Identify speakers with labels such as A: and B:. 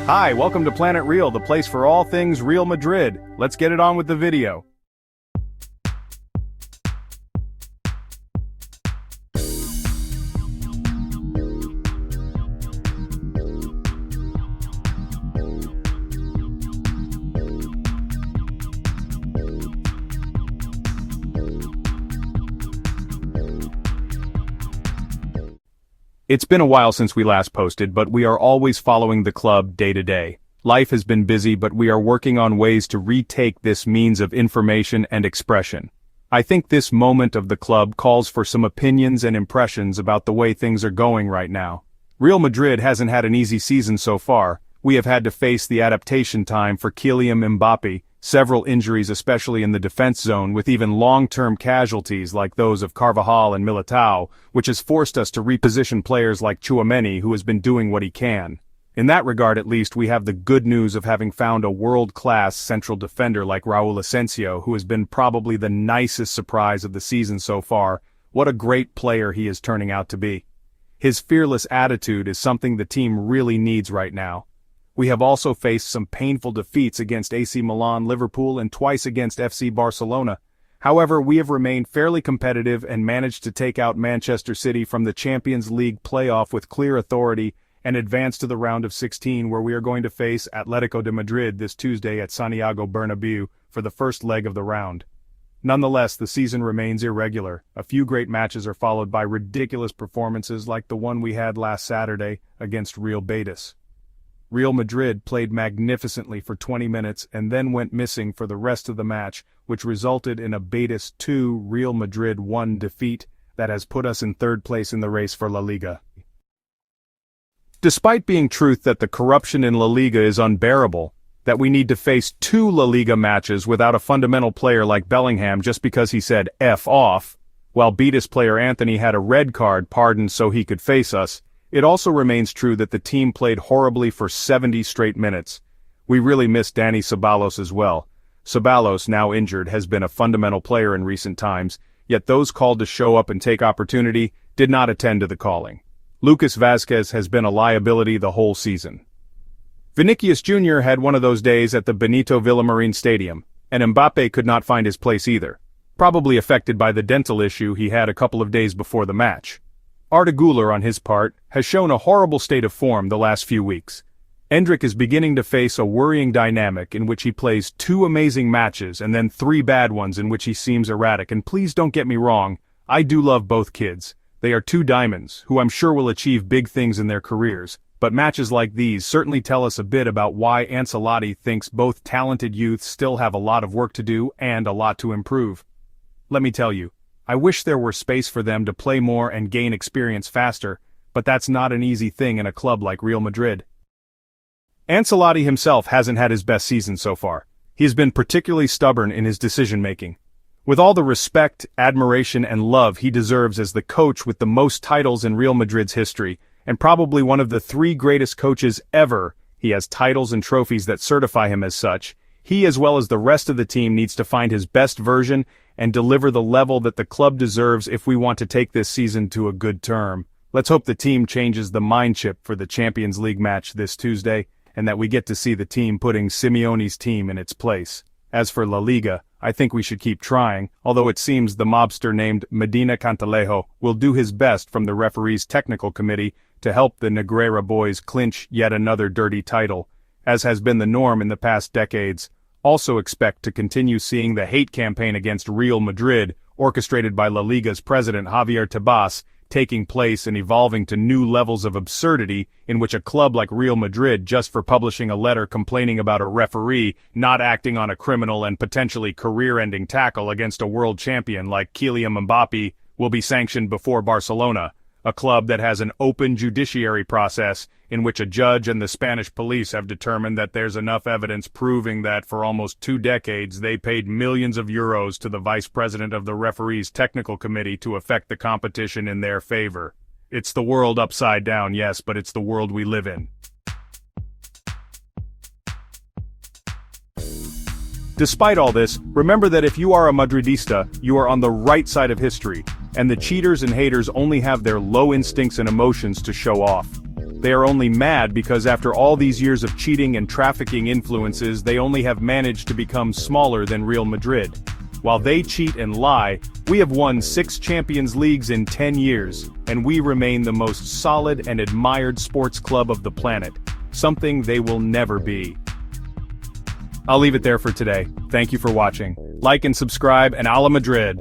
A: Hi, welcome to Planet Real, the place for all things Real Madrid. Let's get it on with the video. It's been a while since we last posted, but we are always following the club day to day. Life has been busy, but we are working on ways to retake this means of information and expression. I think this moment of the club calls for some opinions and impressions about the way things are going right now. Real Madrid hasn't had an easy season so far. We have had to face the adaptation time for Kylian Mbappe, several injuries especially in the defense zone with even long-term casualties like those of Carvajal and Militao, which has forced us to reposition players like Tchouaméni, who has been doing what he can. In that regard at least, we have the good news of having found a world-class central defender like Raúl Asensio, who has been probably the nicest surprise of the season so far. What a great player he is turning out to be. His fearless attitude is something the team really needs right now. We have also faced some painful defeats against AC Milan, Liverpool, and twice against FC Barcelona. However, we have remained fairly competitive and managed to take out Manchester City from the Champions League playoff with clear authority and advance to the round of 16, where we are going to face Atletico de Madrid this Tuesday at Santiago Bernabéu for the first leg of the round. Nonetheless, the season remains irregular. A few great matches are followed by ridiculous performances like the one we had last Saturday against Real Betis. Real Madrid played magnificently for 20 minutes and then went missing for the rest of the match, which resulted in a Betis 2 Real Madrid 1 defeat that has put us in third place in the race for La Liga. Despite being truth that the corruption in La Liga is unbearable, that we need to face 2 La Liga matches without a fundamental player like Bellingham just because he said F off, while Betis player Anthony had a red card pardoned so he could face us, it also remains true that the team played horribly for 70 straight minutes. We really miss Dani Ceballos as well. Ceballos, now injured, has been a fundamental player in recent times, yet those called to show up and take opportunity did not attend to the calling. Lucas Vazquez has been a liability the whole season. Vinicius Jr. had one of those days at the Benito Villamarin Stadium, and Mbappe could not find his place either, probably affected by the dental issue he had a couple of days before the match. Arda Güler, on his part, has shown a horrible state of form the last few weeks. Endrick is beginning to face a worrying dynamic in which he plays 2 amazing matches and then 3 bad ones in which he seems erratic, and please don't get me wrong, I do love both kids. They are 2 diamonds, who I'm sure will achieve big things in their careers, but matches like these certainly tell us a bit about why Ancelotti thinks both talented youths still have a lot of work to do and a lot to improve. Let me tell you, I wish there were space for them to play more and gain experience faster, but that's not an easy thing in a club like Real Madrid. Ancelotti himself hasn't had his best season so far. He has been particularly stubborn in his decision-making. With all the respect, admiration, and love he deserves as the coach with the most titles in Real Madrid's history, and probably one of the 3 greatest coaches ever, he has titles and trophies that certify him as such. He, as well as the rest of the team, needs to find his best version and deliver the level that the club deserves if we want to take this season to a good term. Let's hope the team changes the mind chip for the Champions League match this Tuesday, and that we get to see the team putting Simeone's team in its place. As for La Liga, I think we should keep trying, although it seems the mobster named Medina Cantalejo will do his best from the referee's technical committee to help the Negreira boys clinch yet another dirty title. As has been the norm in the past decades, also expect to continue seeing the hate campaign against Real Madrid, orchestrated by La Liga's president Javier Tebas, taking place and evolving to new levels of absurdity in which a club like Real Madrid, just for publishing a letter complaining about a referee not acting on a criminal and potentially career-ending tackle against a world champion like Kylian Mbappe, will be sanctioned before Barcelona, a club that has an open judiciary process in which a judge and the Spanish police have determined that there's enough evidence proving that for almost 2 decades they paid millions of euros to the vice president of the referee's technical committee to affect the competition in their favor. It's the world upside down, yes, but it's the world we live in. Despite all this, remember that if you are a Madridista, you are on the right side of history, and the cheaters and haters only have their low instincts and emotions to show off. They are only mad because after all these years of cheating and trafficking influences, they only have managed to become smaller than Real Madrid. While they cheat and lie, we have won 6 Champions Leagues in 10 years, and we remain the most solid and admired sports club of the planet, something they will never be. I'll leave it there for today. Thank you for watching. Like and subscribe, and Ala Madrid!